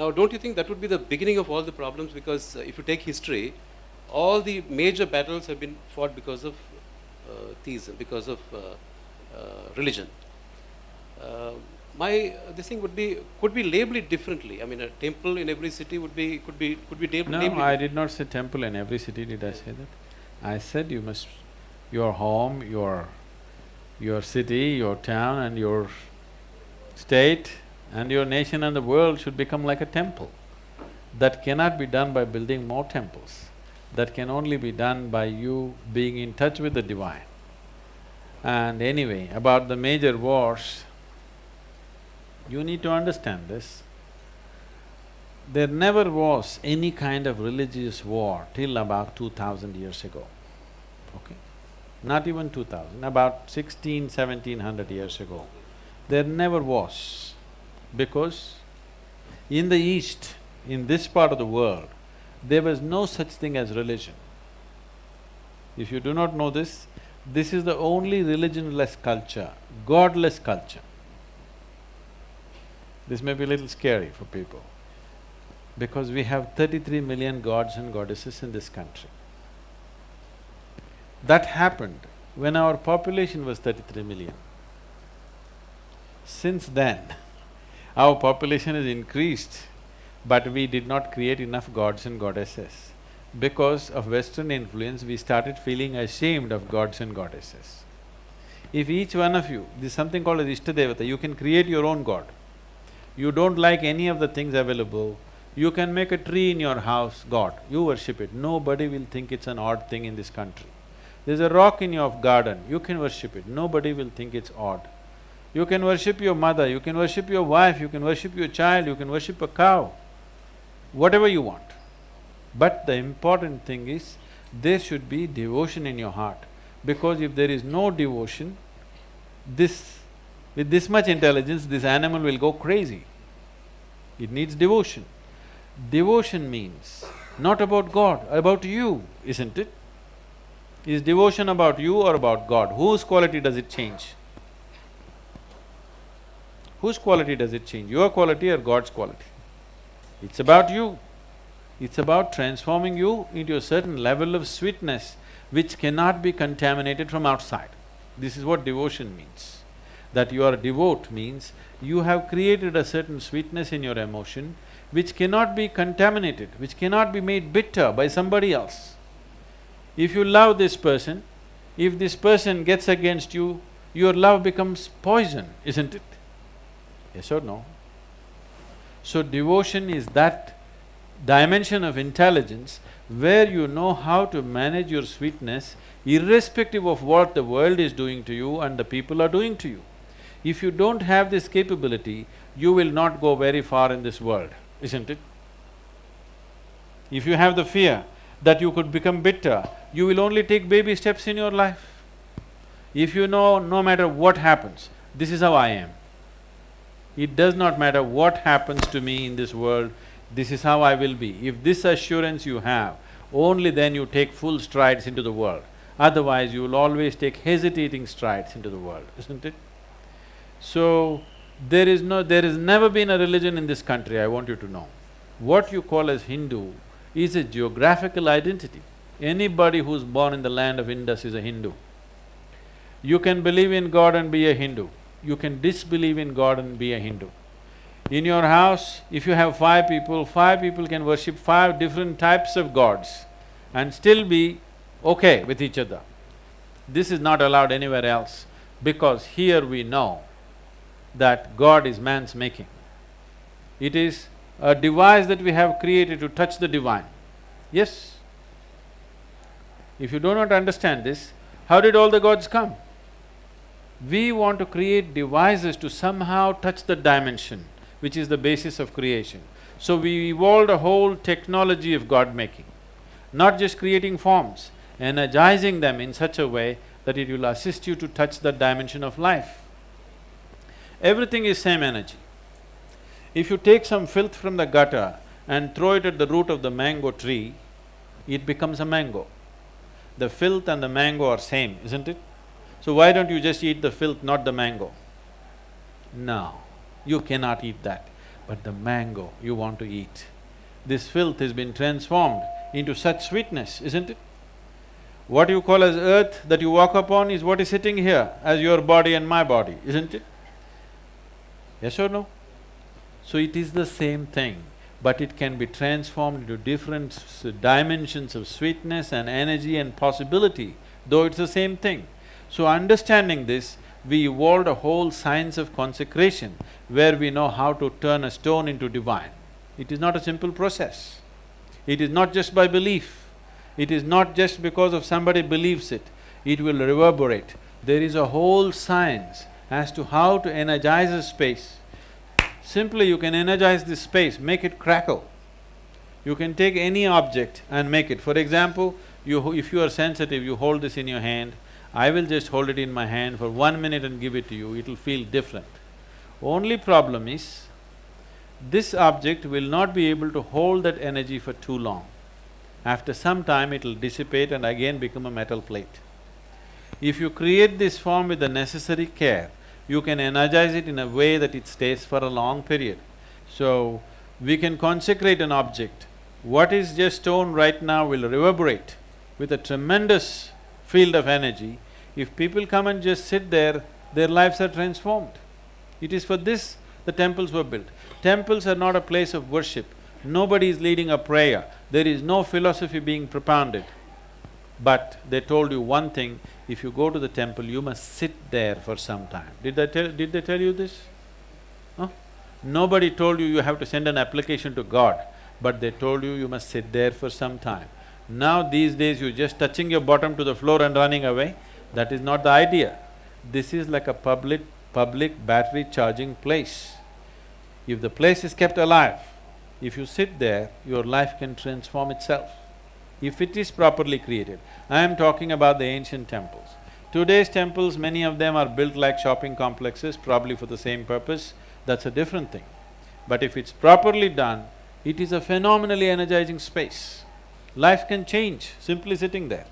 Now, don't you think that would be the beginning of all the problems? Because if you take history, all the major battles have been fought because of theism, because of religion. Uh, this thing would be could be labeled differently. I mean, a temple in every city could be No, labeled. I did not say temple in every city, did I say that? I said you must… your home, your city, your town and your state and your nation and the world should become like a temple. That cannot be done by building more temples. That can only be done by you being in touch with the divine. And anyway, about the major wars, you need to understand this. There never was any kind of religious war till about 2000 years ago, okay? Not even 2000, about 1700 years ago. There never was, because in the East, in this part of the world, there was no such thing as religion. If you do not know this is the only religionless culture, godless culture. This may be a little scary for people, because we have 33 million gods and goddesses in this country. That happened when our population was 33 million. Since then, our population has increased, but we did not create enough gods and goddesses. Because of Western influence, we started feeling ashamed of gods and goddesses. If each one of you… there's something called as Ishtadevata, you can create your own god. You don't like any of the things available, you can make a tree in your house, God, you worship it. Nobody will think it's an odd thing in this country. There's a rock in your garden, you can worship it, nobody will think it's odd. You can worship your mother, you can worship your wife, you can worship your child, you can worship a cow, whatever you want. But the important thing is, there should be devotion in your heart, because if there is no devotion, with this much intelligence, this animal will go crazy. It needs devotion. Devotion means not about God, about you, isn't it? Is devotion about you or about God? Whose quality does it change? Whose quality does it change? Your quality or God's quality? It's about you. It's about transforming you into a certain level of sweetness which cannot be contaminated from outside. This is what devotion means. That you are devout means you have created a certain sweetness in your emotion which cannot be contaminated, which cannot be made bitter by somebody else. If you love this person, if this person gets against you, your love becomes poison, isn't it? Yes or no? So devotion is that dimension of intelligence where you know how to manage your sweetness irrespective of what the world is doing to you and the people are doing to you. If you don't have this capability, you will not go very far in this world, isn't it? If you have the fear that you could become bitter, you will only take baby steps in your life. If you know no matter what happens, this is how I am. It does not matter what happens to me in this world, this is how I will be. If this assurance you have, only then you take full strides into the world. Otherwise, you will always take hesitating strides into the world, isn't it? So, there has never been a religion in this country, I want you to know. What you call as Hindu is a geographical identity. Anybody who's born in the land of Indus is a Hindu. You can believe in God and be a Hindu. You can disbelieve in God and be a Hindu. In your house, if you have 5 people can worship 5 different types of gods and still be okay with each other. This is not allowed anywhere else, because here we know that God is man's making. It is a device that we have created to touch the divine. Yes? If you do not understand this, how did all the gods come? We want to create devices to somehow touch the dimension, which is the basis of creation. So we evolved a whole technology of God-making, not just creating forms, energizing them in such a way that it will assist you to touch that dimension of life. Everything is same energy. If you take some filth from the gutter and throw it at the root of the mango tree, it becomes a mango. The filth and the mango are same, isn't it? So why don't you just eat the filth, not the mango? No, you cannot eat that. but the mango you want to eat. This filth has been transformed into such sweetness, isn't it? What you call as earth that you walk upon is what is sitting here as your body and my body, isn't it? Yes or no? So it is the same thing, but it can be transformed into different dimensions of sweetness and energy and possibility, though it's the same thing. So understanding this, we evolved a whole science of consecration where we know how to turn a stone into divine. It is not a simple process. It is not just by belief. It is not just because of somebody believes it. It will reverberate. There is a whole science as to how to energize a space. Simply you can energize this space, make it crackle. You can take any object and make it. For example, if you are sensitive, you hold this in your hand. I will just hold it in my hand for 1 minute and give it to you, it'll feel different. Only problem is, this object will not be able to hold that energy for too long. After some time, it'll dissipate and again become a metal plate. If you create this form with the necessary care, you can energize it in a way that it stays for a long period. So, we can consecrate an object. What is just stone right now will reverberate with a tremendous field of energy. If people come and just sit there, their lives are transformed. It is for this the temples were built. Temples are not a place of worship. Nobody is leading a prayer. There is no philosophy being propounded. But they told you one thing, if you go to the temple, you must sit there for some time. Did they tell you this? Huh? Nobody told you have to send an application to God, but they told you you must sit there for some time. Now these days you're just touching your bottom to the floor and running away. That is not the idea. This is like a public battery charging place. If the place is kept alive, if you sit there, your life can transform itself, if it is properly created. I am talking about the ancient temples. Today's temples, many of them are built like shopping complexes, probably for the same purpose, that's a different thing. But if it's properly done, it is a phenomenally energizing space. Life can change simply sitting there.